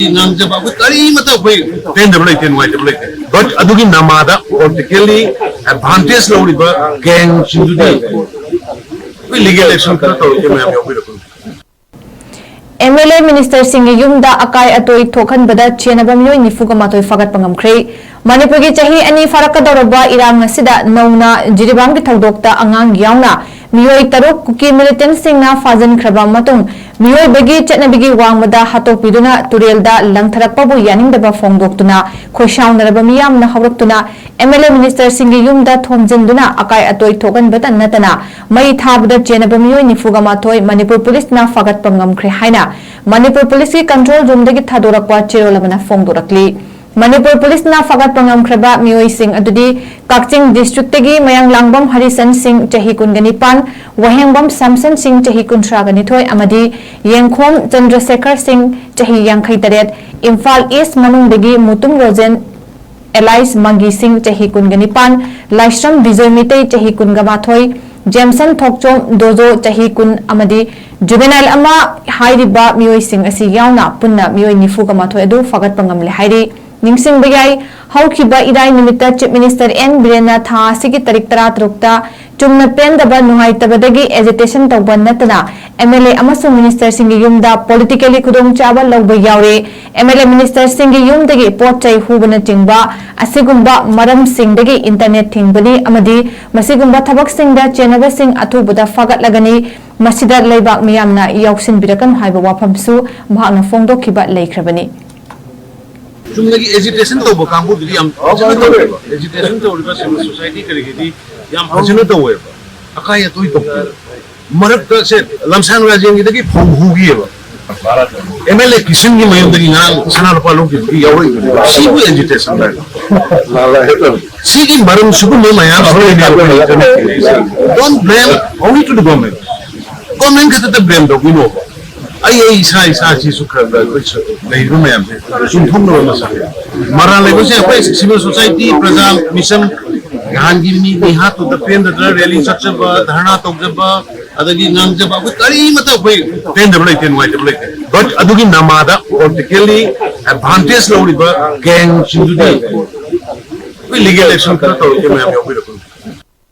ꯉꯥꯡꯖꯕ ꯑꯩꯈꯣꯏ ꯀꯔꯤꯃꯠꯇ ꯑꯩꯈꯣꯏ ꯄꯦꯟꯗꯕ ꯂꯩꯇꯦ ꯅꯨꯡꯉꯥꯏꯇꯕ ꯂꯩꯇꯦ ꯕꯠ ꯑꯗꯨꯒꯤ ꯅꯃꯥꯗ ꯄꯣꯂꯤꯇꯤꯀꯦꯜꯂꯤ ꯑꯦꯗꯚꯥꯟꯇꯦꯖ ꯂꯧꯔꯤꯕ ꯒꯦꯡꯁꯤꯡꯗꯨꯗꯤ ꯑꯩꯈꯣꯏ ꯂꯤꯒꯦꯜ ꯑꯦꯛꯁꯟ ꯈꯔ ꯇꯧꯔꯛꯀꯦ ꯃꯌꯥꯝ ꯌꯥꯎꯕꯤꯔꯛꯄꯅꯤ MLA Minister Singh Yumda Akai Atoi Thokanbada Chenaba Miyoi Nifuga Matoi Fagat Pangamkhre Manipuri Chahi Ani Farakadoraba Irang Asida Nauna Jiribang Thaudokta Angang Yauna Miyoi Taruk Kuki Militant Singna Fazan Kraba Matung Miyoi Bagi Chetnabigi Wangmada Hatopiduna Turelda Langtharakpabu Yaningdaba Fongdoktuna Khoshaunaraba Miyamna Hawraktuna MLA Minister Singh Yumda Thomjinduna Akai Atoi Thokanbada Natana Mai Thabda Chenaba Miyoi Nifuga Matoi Manipur Police na Fagat Pangamkhre Haina Manipur Police ki control room dagi thadorakwa cherolabana fongdorakli Manipur Police na fagat pangamkhraba miyoi sing adudi Kakching district tagi mayang langbam Harisan Singh chahi kungani pan wahengbam Samson Singh chahi kuntragani thoi amadi Yengkhom Chandrasekhar Singh chahi yangkhai taret Imphal East manung dagi Mutum Rojen Elias Mangi Singh chahi kungani pan Laishram Bizoymitei chahi kungama thoi Jameson Thokchom Dozo chahi kun amadi Juvenile ama hairiba miyoi sing asi yauna punna miyoi nifuga mathoi adu fagat pangamle hairi ningsing bayai haukiba idai nimita Chief Minister N Birena tha sigi tarik 13 ta chumna pendaba nuhai tabadagi agitation tawba natana MLA amasung Minister Singh Yumda politically khudong chaba lawba yaure MLA Minister Singh Yumdagi potchai hubana chingba asigumba maram singdagi internet thingbani amadi masigumba thabak singda chenaba sing athubuda fagat lagani Masida Laibak Miyamna Yauksin Birakan Haiba Wapamsu Mahana Fongdo Kiba Laikrabani. Chumnagi agitation to Bokambu Diam agitation to civil society Karigidi Yam Hajuna to Web Akaya to Marak said Lamsan Rajin Gidaki Pongugi MLA Kishingi Mayandina Sanapalo Yawi Sibu agitation. Seeking Maram Sukumu Mayam don't blame only to the government. Comment that the blame dog, we know. I say, civil society, Prazam, Mission, Gandhi, we have to defend the rally such a Dharna Tokjaba, other Nanjaba, with Karimata way, tend the black and white black. But Adugi Namada, politically advantage low river, gang, legal action.